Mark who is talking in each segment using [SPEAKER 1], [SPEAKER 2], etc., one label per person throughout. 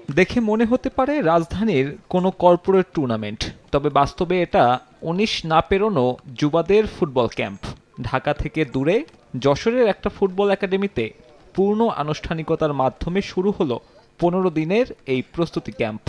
[SPEAKER 1] দেখে মনে হতে পারে রাজধানীর কোনো কর্পোরেট টুর্নামেন্ট, তবে বাস্তবে এটা ১৯ না পেরোনো যুবাদের ফুটবল ক্যাম্প। ঢাকা থেকে দূরে যশোরের একটা ফুটবল একাডেমিতে পূর্ণ আনুষ্ঠানিকতার মাধ্যমে শুরু হলো ১৫ দিনের এই প্রস্তুতি ক্যাম্প।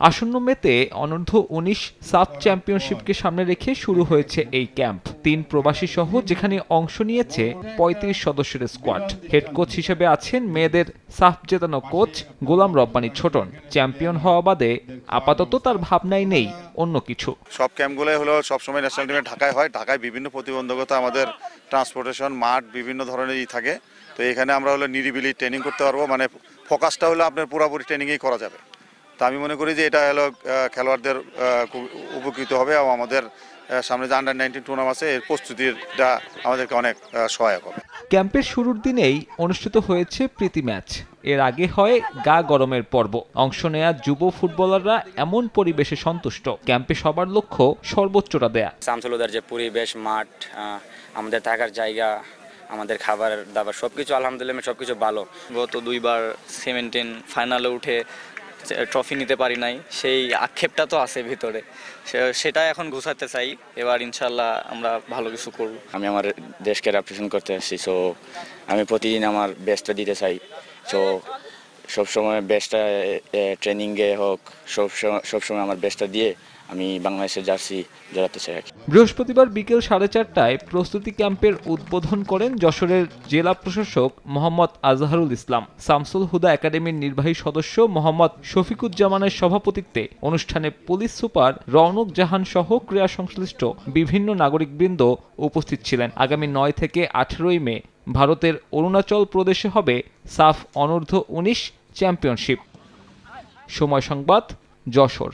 [SPEAKER 1] আসন্ন মেতে অনূর্ধ্ব-১৯ সাফ চ্যাম্পিয়নশিপকে সামনে রেখে শুরু হয়েছে এই ক্যাম্প। ৩ প্রবাসী সহ যেখানে অংশ নিয়েছে ৩৫ সদস্যের স্কোয়াড। হেড কোচ হিসেবে আছেন মেয়েদের সাফ জেতানো কোচ গোলাম রব্বানী ছোটন। চ্যাম্পিয়ন হওয়া বাদে আপাতত তার ভাবনাই নেই অন্য কিছু।
[SPEAKER 2] সব ক্যাম্পগুলোই হলো সবসময় ন্যাশনাল টিমে ঢাকায় হয়। ঢাকায় বিভিন্ন প্রতিবন্ধকতা, আমাদের ট্রান্সপোর্টেশন, মাঠ বিভিন্ন ধরনেরই থাকে। তো এখানে আমরা হলো নিরিবিলি ট্রেনিং করতে পারবো, মানে ফোকাসটা হলো আপনার পুরোপুরি ট্রেনিংয়েই করা যাবে। তো আমি মনে করি যে এটা হলো খেলোয়াড়দের খুব উপকৃত হবে এবং আমাদের সামনে যে আন্ডার-19 টুর্নামেন্ট আছে এর প্রস্তুতিটা আমাদেরকে অনেক সহায়ক হবে।
[SPEAKER 1] ক্যাম্পের শুরুর দিনেই অনুষ্ঠিত হয়েছে প্রীতি ম্যাচ। এর আগে হয় গা গরমের পর্ব। অংশ নেয়া যুব ফুটবলাররা এমন পরিবেশে সন্তুষ্ট, ক্যাম্পে সবার লক্ষ্য সর্বোচ্চটা দেয়া।
[SPEAKER 3] শামসুলহুদার যে পরিবেশ, মাঠ, আমাদের থাকার জায়গা, আমাদের খাবার দাবার সবকিছু আলহামদুলিল্লাহ সবকিছু ভালো।
[SPEAKER 4] গত 2 বার 17 ফাইনালে উঠে ট্রফি নিতে পারি নাই, সেই আক্ষেপটা তো আছে ভিতরে, সেটা এখন ঘুষাতে চাই। এবার ইনশাল্লাহ আমরা ভালো কিছু করব।
[SPEAKER 3] আমি আমার দেশকে রিপ্রেজেন্ট করতে আসছি, সো আমি প্রতিদিন আমার বেস্টটা দিতে চাই। সো সবসময় বেস্টটা ট্রেনিংয়ে হোক, সবসময় আমার বেস্টটা দিয়ে আমি বাংলাদেশের জার্সি জড়াতে চাই।
[SPEAKER 1] বৃহস্পতিবার বিকেল 4:30টায় প্রস্তুতি ক্যাম্পের উদ্বোধন করেন যশোরের জেলা প্রশাসক মোহাম্মদ আজহারুল ইসলাম। শামসুল হুদা একাডেমির নির্বাহী সদস্য মোহাম্মদ শফিকুজ্জামানের সভাপতিত্বে অনুষ্ঠানে পুলিশ সুপার রওনক জাহান সহ ক্রীড়া সংশ্লিষ্ট বিভিন্ন নাগরিকবৃন্দ উপস্থিত ছিলেন। আগামী 9 থেকে 18 মে ভারতের অরুণাচল প্রদেশে হবে সাফ অনূর্ধ্ব-19 চ্যাম্পিয়নশিপ। সময় সংবাদ, যশোর।